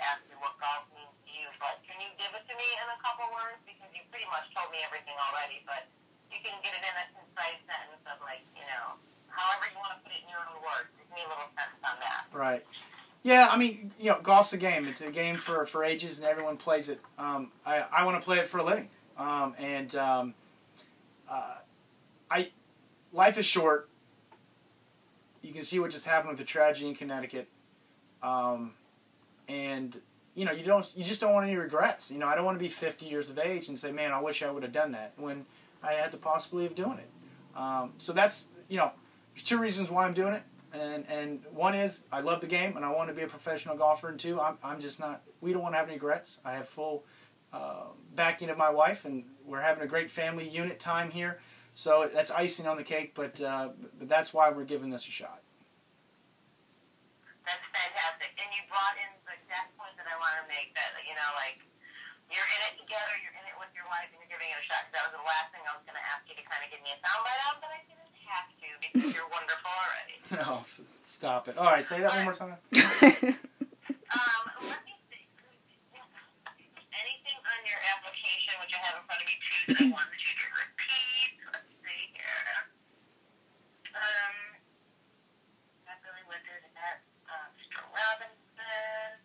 ask you what golf means to you, but can you give it to me in a couple words? Because you pretty much told me everything already, but you can get it in a concise sentence of, like, however you want to put it in your own words. Give me a little sentence on that. Right. Yeah, I mean, golf's a game. It's a game for ages, and everyone plays it. I want to play it for a living. Life is short. You can see what just happened with the tragedy in Connecticut. And you just don't want any regrets. I don't want to be 50 years of age and say, man, I wish I would have done that when I had the possibility of doing it. So that's, there's two reasons why I'm doing it. And one is I love the game and I want to be a professional golfer, and two, I'm just not, we don't want to have any regrets. I have full backing of my wife, and we're having a great family unit time here. So that's icing on the cake, but that's why we're giving this a shot. That's fantastic. And you brought in the exact point that I want to make, that, you're in it together, you're in it with your wife, and you're giving it a shot. That was the last thing I was going to ask you to kind of give me a soundbite out, but I didn't have to because you're wonderful already. No, stop it. All right, say that one more time. Let me see. Anything on your application, which I have in front of me too, that I wanted you to repeat? Let's see here. Not Billy Wizard, that's Mr. Robinson.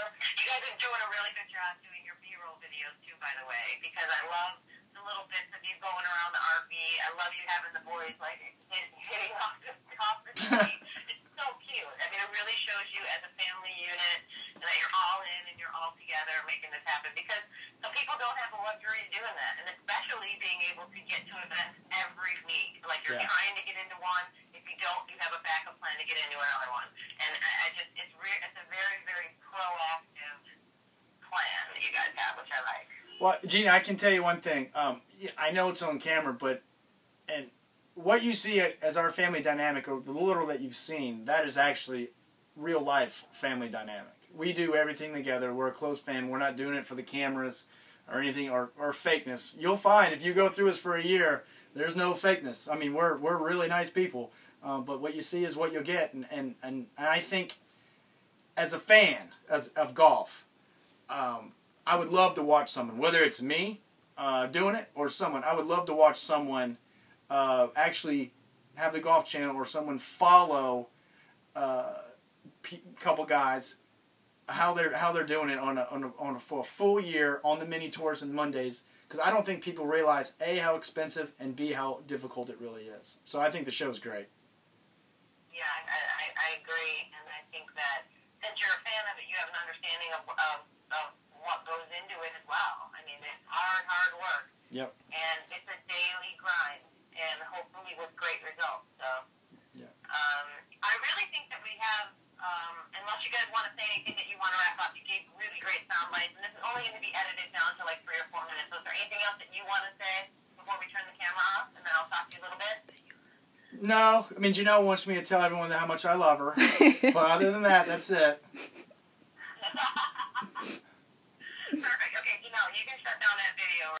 You guys are doing a really good job doing your B-roll videos too, by the way, because I love the little bits of you going around the RV. I love you having the boys hitting off the tee. It's so cute. I mean, it really shows you as a family unit and that you're all in and you're all together making this happen, because some people don't have the luxury of doing that, and especially being able to get to events every week. Like, you're trying to get into one. If you don't, you have a backup plan to get into another one. And it's a very, very proactive plan that you guys have, which I like. Well, Gina, I can tell you one thing. I know it's on camera, and what you see as our family dynamic, or the little that you've seen, that is actually real life family dynamic. We do everything together. We're a close family. We're not doing it for the cameras or anything, or fakeness. You'll find if you go through us for a year, there's no fakeness. I mean, we're really nice people, but what you see is what you'll get. And I think, as a fan of golf, I would love to watch someone, whether it's me doing it or someone. I would love to watch someone actually have the Golf Channel, or someone follow a couple guys how they're doing it for a full year on the mini tours and Mondays, because I don't think people realize A, how expensive, and B, how difficult it really is. So I think the show's great. Yeah, I agree, and I think that since you're a fan of it, you have an understanding of what goes into it as well. I mean, it's hard work. Yep. And it's a daily grind, and hopefully with great results. So, yeah. I really think that we have, unless you guys want to say anything that you want to wrap up, you gave really great sound bites, and this is only going to be edited down to like 3 or 4 minutes. So is there anything else that you want to say before we turn the camera off, and then I'll talk to you a little bit? No, I mean, Janelle wants me to tell everyone how much I love her, but other than that, that's it. Perfect. Okay, Janelle, you can shut down that video.